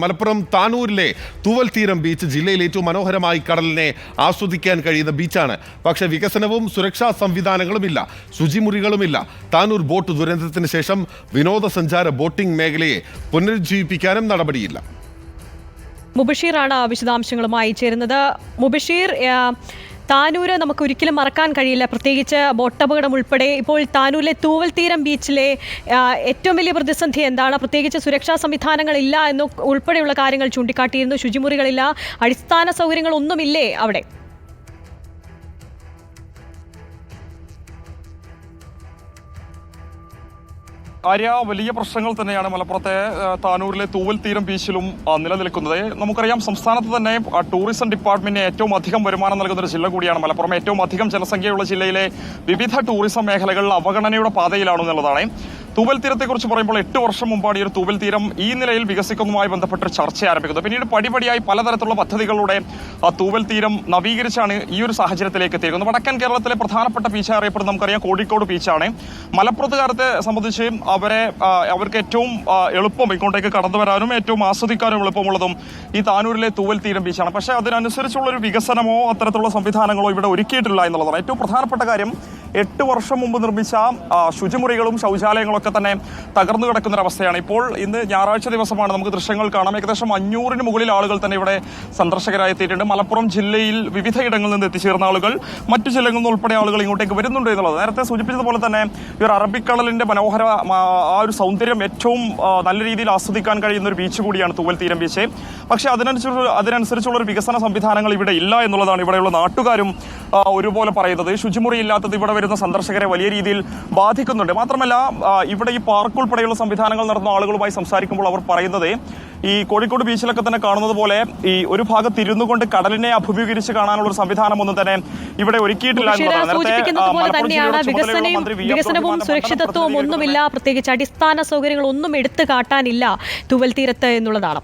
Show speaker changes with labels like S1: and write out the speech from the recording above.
S1: മലപ്പുറം താനൂരിലെ തൂവൽ തീരം ബീച്ച് ജില്ലയിൽ ഏറ്റവും മനോഹരമായി കടലിനെ ആസ്വദിക്കാൻ കഴിയുന്ന ബീച്ചാണ്. പക്ഷേ വികസനവും സുരക്ഷാ സംവിധാനങ്ങളുമില്ല, ശുചിമുറികളുമില്ല. താനൂർ ബോട്ട് ദുരന്തത്തിന് ശേഷം വിനോദസഞ്ചാര ബോട്ടിംഗ് മേഖലയെ പുനരുജ്ജീവിപ്പിക്കാനും നടപടിയില്ല.
S2: മുബഷീറാണ് വിശദാംശങ്ങളുമായി ചേരുന്നത്. മുബഷീർ, താനൂര് നമുക്ക് ഒരിക്കലും മറക്കാൻ കഴിയില്ല, പ്രത്യേകിച്ച് ബോട്ടപകടം ഉൾപ്പെടെ. ഇപ്പോൾ താനൂരിലെ തൂവൽ തീരം ബീച്ചിലെ ഏറ്റവും വലിയ പ്രതിസന്ധി എന്താണ്? പ്രത്യേകിച്ച് സുരക്ഷാ സംവിധാനങ്ങളില്ല എന്ന് ഉൾപ്പെടെയുള്ള കാര്യങ്ങൾ ചൂണ്ടിക്കാട്ടിയിരുന്നു. ശുചിമുറികളില്ല, അടിസ്ഥാന സൗകര്യങ്ങളൊന്നുമില്ലേ അവിടെ?
S3: വലിയ പ്രശ്നങ്ങൾ തന്നെയാണ് മലപ്പുറത്തെ താനൂരിലെ തൂവൽ തീരം ബീച്ചിലും നിലനിൽക്കുന്നത്. നമുക്കറിയാം, സംസ്ഥാനത്ത് തന്നെ ടൂറിസം ഡിപ്പാർട്ട്മെന്റിന് ഏറ്റവും അധികം വരുമാനം നൽകുന്ന ഒരു ജില്ല കൂടിയാണ് മലപ്പുറം. ഏറ്റവും അധികം ജനസംഖ്യയുള്ള ജില്ലയിലെ വിവിധ ടൂറിസം മേഖലകൾ അവഗണനയുടെ പാതയിലാണെന്നുള്ളതാണ്. തൂവൽ തീരത്തെക്കുറിച്ച് പറയുമ്പോൾ 8 വർഷം മുമ്പാണ് ഈ ഒരു തൂവൽ തീരം ഈ നിലയിൽ വികസിക്കുന്നതുമായി ബന്ധപ്പെട്ട ചർച്ച ആരംഭിക്കുന്നത്. പിന്നീട് പടിപടിയായി പലതരത്തിലുള്ള പദ്ധതികളുടെ തൂവൽ തീരം നവീകരിച്ചാണ് ഈ ഒരു സാഹചര്യത്തിലേക്ക് എത്തിയിരിക്കുന്നത്. വടക്കൻ കേരളത്തിലെ പ്രധാനപ്പെട്ട ബീച്ച് അറിയപ്പെടുന്നത് നമുക്കറിയാം കോഴിക്കോട് ബീച്ചാണ്. മലപ്പുറത്തുകാരത്തെ സംബന്ധിച്ച് അവർക്ക് ഏറ്റവും എളുപ്പം ഇങ്ങോട്ടേക്ക് കടന്നു വരാനും ഏറ്റവും ആസ്വദിക്കാനും എളുപ്പമുള്ളതും ഈ താനൂരിലെ തൂവൽ തീരം ബീച്ചാണ്. പക്ഷേ അതിനനുസരിച്ചുള്ള ഒരു വികസനമോ അത്തരത്തിലുള്ള സംവിധാനങ്ങളോ ഇവിടെ ഒരുക്കിയിട്ടില്ല എന്നുള്ളതാണ് ഏറ്റവും പ്രധാനപ്പെട്ട കാര്യം. 8 വർഷം മുമ്പ് നിർമ്മിച്ച ശുചിമുറികളും ശൗചാലയങ്ങളൊക്കെ തന്നെ തകർന്നു കിടക്കുന്നൊരവസ്ഥയാണ്. ഇപ്പോൾ ഇന്ന് ഞായറാഴ്ച ദിവസമാണ്, നമുക്ക് ദൃശ്യങ്ങൾ കാണാം. ഏകദേശം 500-ന് മുകളിൽ ആളുകൾ തന്നെ ഇവിടെ സന്ദർശകരായി എത്തിയിട്ടുണ്ട്. മലപ്പുറം ജില്ലയിൽ വിവിധ ഇടങ്ങളിൽ നിന്ന് എത്തിച്ചേർന്ന ആളുകൾ, മറ്റു ജില്ലകളിൽ നിന്ന് ഉൾപ്പെടെ ആളുകൾ ഇങ്ങോട്ടേക്ക് വരുന്നുണ്ട് എന്നുള്ളത്. നേരത്തെ സൂചിപ്പിച്ചതുപോലെ തന്നെ ഈ ഒരു അറബിക്കടലിന്റെ മനോഹര ആ ഒരു സൗന്ദര്യം ഏറ്റവും നല്ല രീതിയിൽ ആസ്വദിക്കാൻ കഴിയുന്ന ഒരു ബീച്ച് കൂടിയാണ് തൂവൽ തീരം ബീച്ച്. പക്ഷേ അതിനനുസരിച്ചുള്ള ഒരു വികസന സംവിധാനങ്ങൾ ഇവിടെ ഇല്ല എന്നുള്ളതാണ് ഇവിടെയുള്ള നാട്ടുകാരും ഒരുപോലെ പറയുന്നത്. ശുചിമുറി ഇല്ലാത്തത് ഇവിടെ വരുന്ന സന്ദർശകരെ വലിയ രീതിയിൽ ബാധിക്കുന്നുണ്ട്. മാത്രമല്ല, ഇവിടെ ഈ പാർക്ക് ഉൾപ്പെടെയുള്ള സംവിധാനങ്ങൾ നടന്ന ആളുകളുമായി സംസാരിക്കുമ്പോൾ അവർ പറയുന്നത്, ഈ കോഴിക്കോട് ബീച്ചിലൊക്കെ തന്നെ കാണുന്നത് പോലെ ഈ ഒരു ഭാഗത്ത് ഇരുന്നു കൊണ്ട് കടലിനെ അഭിമുഖീകരിച്ച് കാണാനുള്ള ഒരു സംവിധാനമൊന്നും തന്നെ ഇവിടെ ഒരുക്കിയിട്ടില്ല
S2: എന്നുള്ളതാണ്. വികസനവും സുരക്ഷിതത്വവും ഒന്നുമില്ല, പ്രത്യേകിച്ച് അടിസ്ഥാന സൗകര്യങ്ങൾ ഒന്നും എടുത്തു കാട്ടാനില്ല തൂവൽ തീരത്ത് എന്നുള്ളതാണ്.